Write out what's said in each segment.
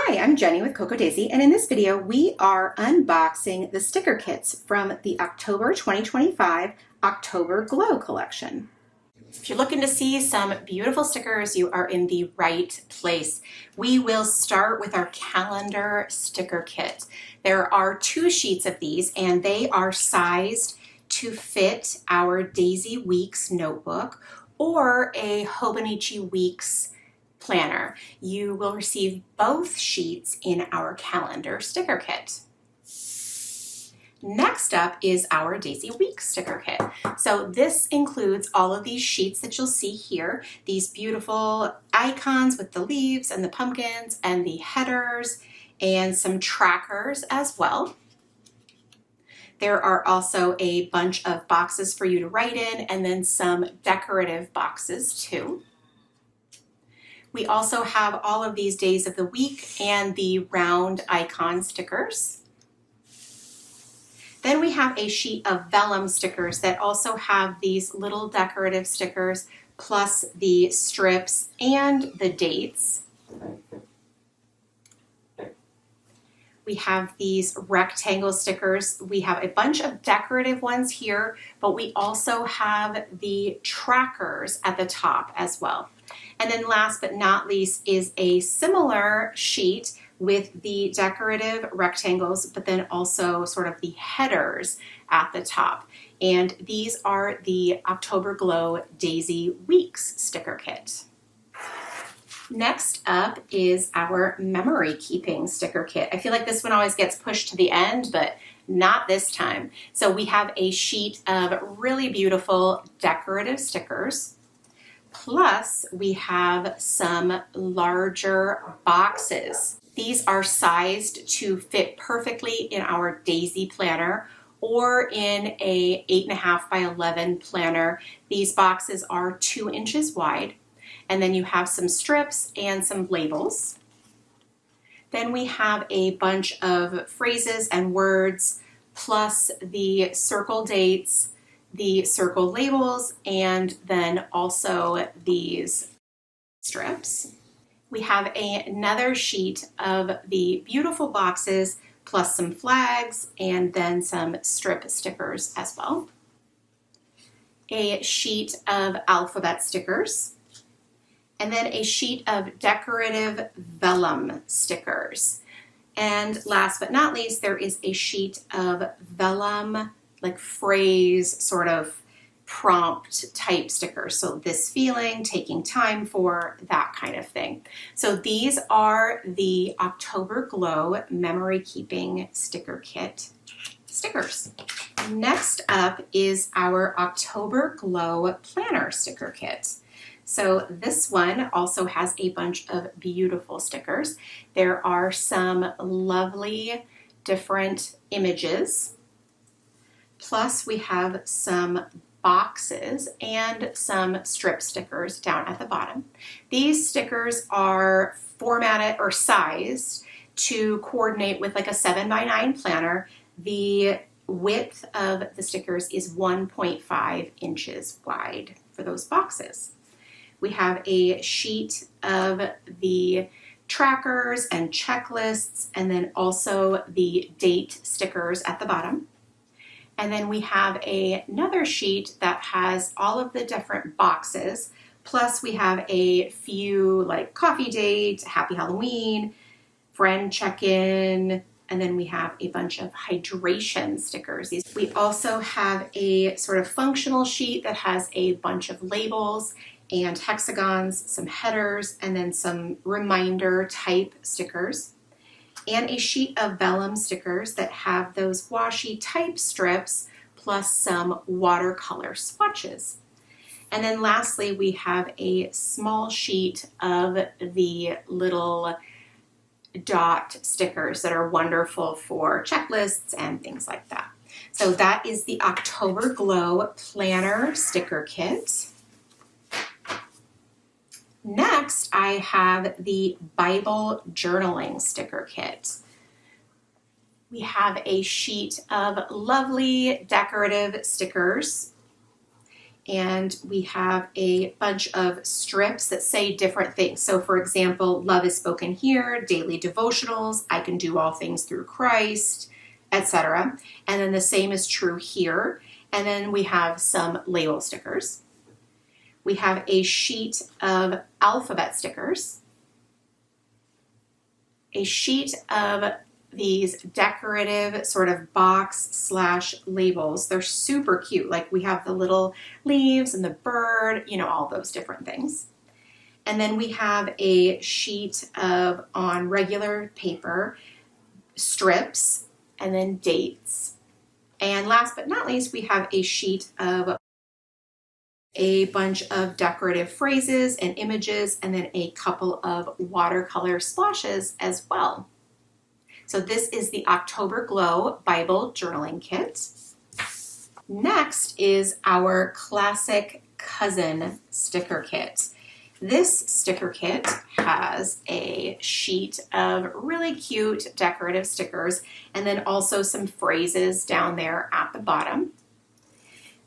Hi, I'm Jenny with Coco Daisy, and in this video we are unboxing the sticker kits from the October 2025 October Glow collection. If you're looking to see some beautiful stickers, you are in the right place. We will start with our calendar sticker kit. There are 2 sheets of these, and they are sized to fit our Daisy Weeks notebook or a Hobonichi Weeks planner. You will receive both sheets in our calendar sticker kit. Next up is our Daisy Weeks sticker kit. So this includes all of these sheets that you'll see here, these beautiful icons with the leaves and the pumpkins and the headers and some trackers as well. There are also a bunch of boxes for you to write in and then some decorative boxes too. We also have all of these days of the week and the round icon stickers. Then we have a sheet of vellum stickers that also have these little decorative stickers plus the strips and the dates. We have these rectangle stickers. We have a bunch of decorative ones here, but we also have the trackers at the top as well. And then last but not least is a similar sheet with the decorative rectangles, but then also sort of the headers at the top. And these are the October Glow Daisy Weeks sticker kit. Next up is our memory keeping sticker kit. I feel like this one always gets pushed to the end, but not this time. So we have a sheet of really beautiful decorative stickers. Plus we have some larger boxes. These are sized to fit perfectly in our Daisy planner or in a 8.5 by 11 planner. These boxes are 2 inches wide. And then you have some strips and some labels. Then we have a bunch of phrases and words, plus the circle dates, the circle labels, and then also these strips. We have another sheet of the beautiful boxes, plus some flags, and then some strip stickers as well. A sheet of alphabet stickers. And then a sheet of decorative vellum stickers. And last but not least, there is a sheet of vellum, like phrase sort of prompt type stickers. So this feeling, taking time for, that kind of thing. So these are the October Glow Memory Keeping Sticker Kit stickers. Next up is our October Glow Planner Sticker Kit. So this one also has a bunch of beautiful stickers. There are some lovely different images. Plus we have some boxes and some strip stickers down at the bottom. These stickers are formatted or sized to coordinate with like a 7 by 9 planner. The width of the stickers is 1.5 inches wide for those boxes. We have a sheet of the trackers and checklists, and then also the date stickers at the bottom. And then we have another sheet that has all of the different boxes, plus we have a few like coffee date, happy Halloween, friend check-in, and then we have a bunch of hydration stickers. We also have a sort of functional sheet that has a bunch of labels and hexagons, some headers, and then some reminder type stickers, and a sheet of vellum stickers that have those washi type strips, plus some watercolor swatches. And then lastly, we have a small sheet of the little dot stickers that are wonderful for checklists and things like that. So that is the October Glow Planner Sticker Kit. Next, I have the Bible Journaling Sticker Kit. We have a sheet of lovely decorative stickers And we have a bunch of strips that say different things. So for example, love is spoken here, daily devotionals, I can do all things through Christ, etc. And then the same is true here. And then we have some label stickers. We have a sheet of alphabet stickers, a sheet of these decorative sort of box / labels. They're super cute. Like we have the little leaves and the bird, you know, all those different things. And then we have a sheet of, on regular paper, strips and then dates. And last but not least, we have a sheet of a bunch of decorative phrases and images, and then a couple of watercolor splashes as well. So this is the October Glow Bible Journaling Kit. Next is our Classic Cousin Sticker Kit. This sticker kit has a sheet of really cute decorative stickers and then also some phrases down there at the bottom.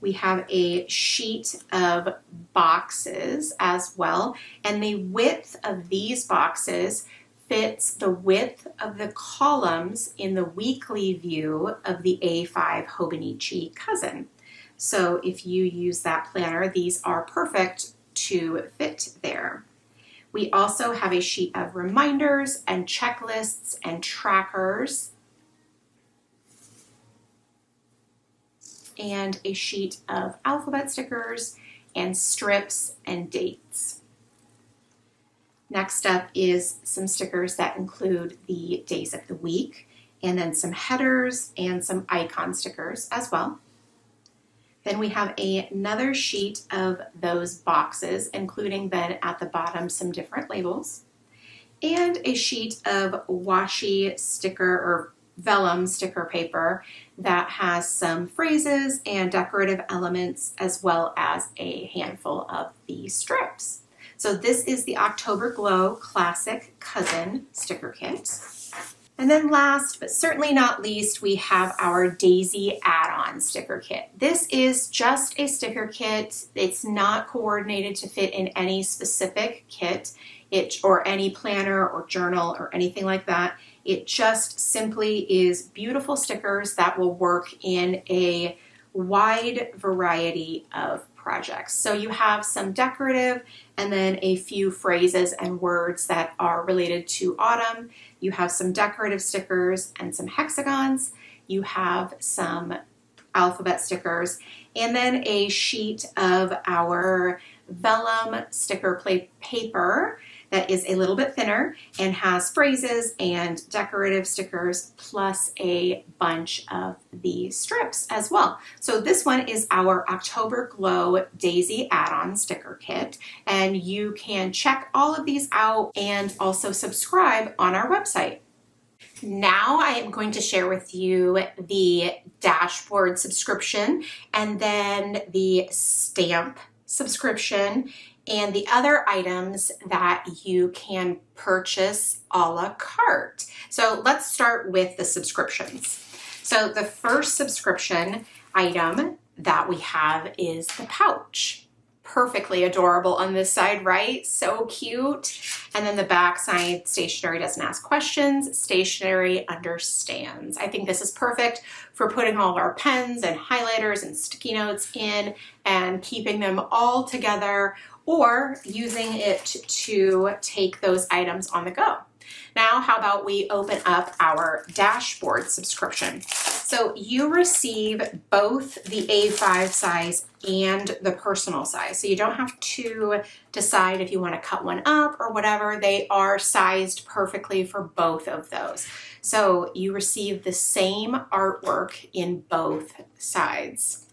We have a sheet of boxes as well, and the width of these boxes fits the width of the columns in the weekly view of the A5 Hobonichi Cousin. So if you use that planner, these are perfect to fit there. We also have a sheet of reminders and checklists and trackers, and a sheet of alphabet stickers and strips and dates. Next up is some stickers that include the days of the week, and then some headers and some icon stickers as well. Then we have another sheet of those boxes, including then at the bottom some different labels, and a sheet of washi sticker or vellum sticker paper that has some phrases and decorative elements, as well as a handful of the strips. So this is the October Glow Classic Cousin Sticker Kit. And then last, but certainly not least, we have our Daisy add-on sticker kit. This is just a sticker kit. It's not coordinated to fit in any specific kit or any planner or journal or anything like that. It just simply is beautiful stickers that will work in a wide variety of projects. So you have some decorative and then a few phrases and words that are related to autumn. You have some decorative stickers and some hexagons. You have some alphabet stickers, and then a sheet of our vellum sticker paper that is a little bit thinner and has phrases and decorative stickers, plus a bunch of the strips as well. So this one is our October Glow Daisy add-on sticker kit, and you can check all of these out and also subscribe on our website. Now I am going to share with you the dashboard subscription, and then the stamp subscription, and the other items that you can purchase a la carte. So let's start with the subscriptions. So the first subscription item that we have is the pouch. Perfectly adorable on this side, right? So cute. And then the back side, stationery doesn't ask questions, stationery understands. I think this is perfect for putting all of our pens and highlighters and sticky notes in and keeping them all together, or using it to take those items on the go. Now, how about we open up our dashboard subscription? So you receive both the A5 size and the personal size. So you don't have to decide if you want to cut one up or whatever. They are sized perfectly for both of those. So you receive the same artwork in both sides.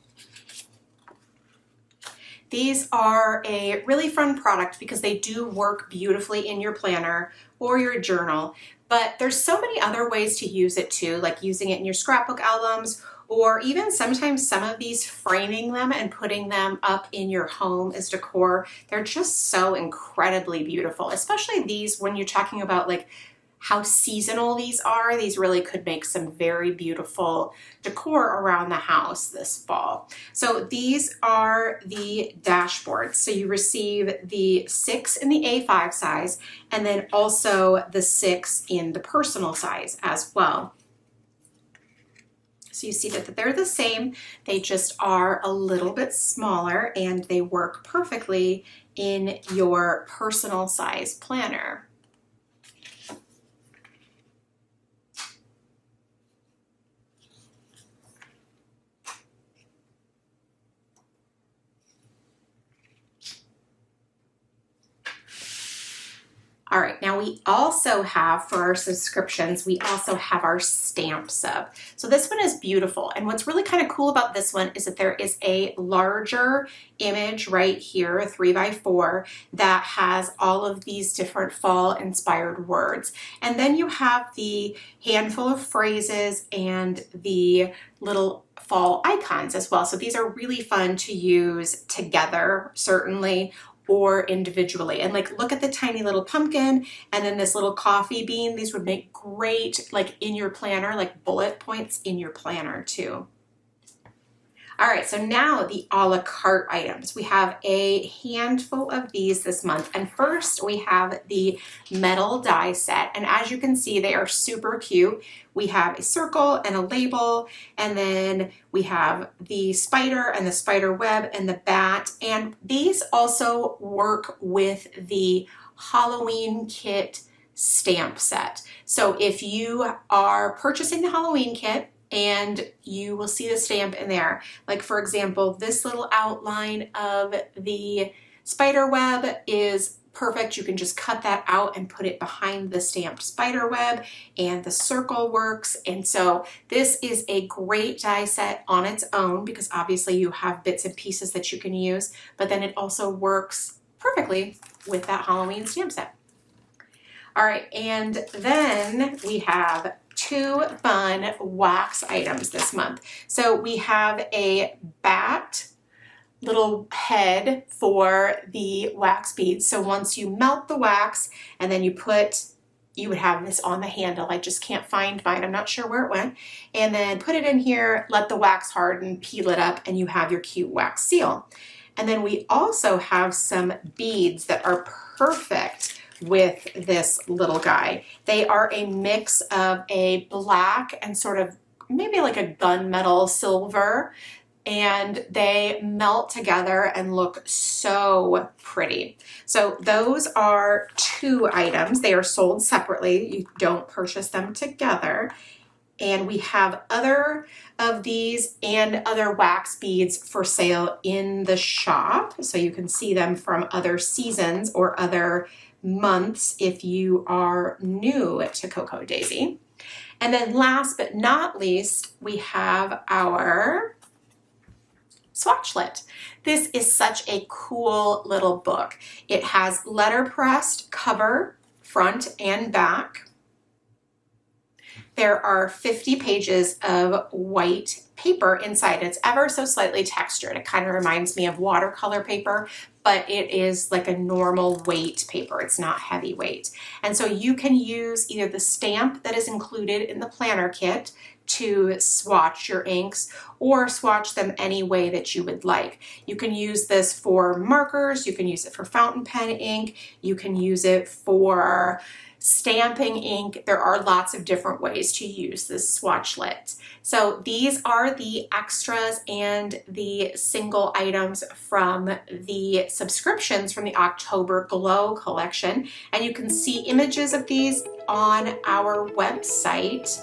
These are a really fun product because they do work beautifully in your planner or your journal, but there's so many other ways to use it too, like using it in your scrapbook albums, or even sometimes some of these framing them and putting them up in your home as decor. They're just so incredibly beautiful, especially these when you're talking about like how seasonal these are. These really could make some very beautiful decor around the house this fall. So these are the dashboards. So you receive the 6 in the A5 size and then also the 6 in the personal size as well. So you see that they're the same, they just are a little bit smaller and they work perfectly in your personal size planner. All right, now we also have, for our subscriptions, we also have our stamp sub. So this one is beautiful. And what's really kind of cool about this one is that there is a larger image right here, 3x4, that has all of these different fall inspired words. And then you have the handful of phrases and the little fall icons as well. So these are really fun to use together, certainly, or individually. And like, look at the tiny little pumpkin and then this little coffee bean. These would make great, like in your planner, like bullet points in your planner too. All right, so now the a la carte items. We have a handful of these this month. And first we have the metal die set. And as you can see, they are super cute. We have a circle and a label, and then we have the spider and the spider web and the bat. And these also work with the Halloween kit stamp set. So if you are purchasing the Halloween kit, and you will see the stamp in there. Like for example, this little outline of the spider web is perfect. You can just cut that out and put it behind the stamped spider web, and the circle works. And so this is a great die set on its own because obviously you have bits and pieces that you can use, but then it also works perfectly with that Halloween stamp set. All right, and then we have 2 fun wax items this month. So we have a bat little head for the wax beads. So once you melt the wax and then you would have this on the handle. I just can't find mine. I'm not sure where it went. And then put it in here, let the wax harden, peel it up, and you have your cute wax seal. And then we also have some beads that are perfect with this little guy. They are a mix of a black and sort of maybe like a gunmetal silver, and they melt together and look so pretty. So those are 2 items. They are sold separately. You don't purchase them together. And we have other of these and other wax beads for sale in the shop. So you can see them from other seasons or other months if you are new to Cocoa Daisy. And then last but not least, we have our Swatch List. This is such a cool little book. It has letterpressed cover, front and back. There are 50 pages of white paper inside. It's ever so slightly textured. It kind of reminds me of watercolor paper, but it is like a normal weight paper. It's not heavyweight. And so you can use either the stamp that is included in the planner kit to swatch your inks, or swatch them any way that you would like. You can use this for markers, you can use it for fountain pen ink, you can use it for stamping ink. There are lots of different ways to use this Swatch List. So these are the extras and the single items from the subscriptions from the October Glow collection. And you can see images of these on our website.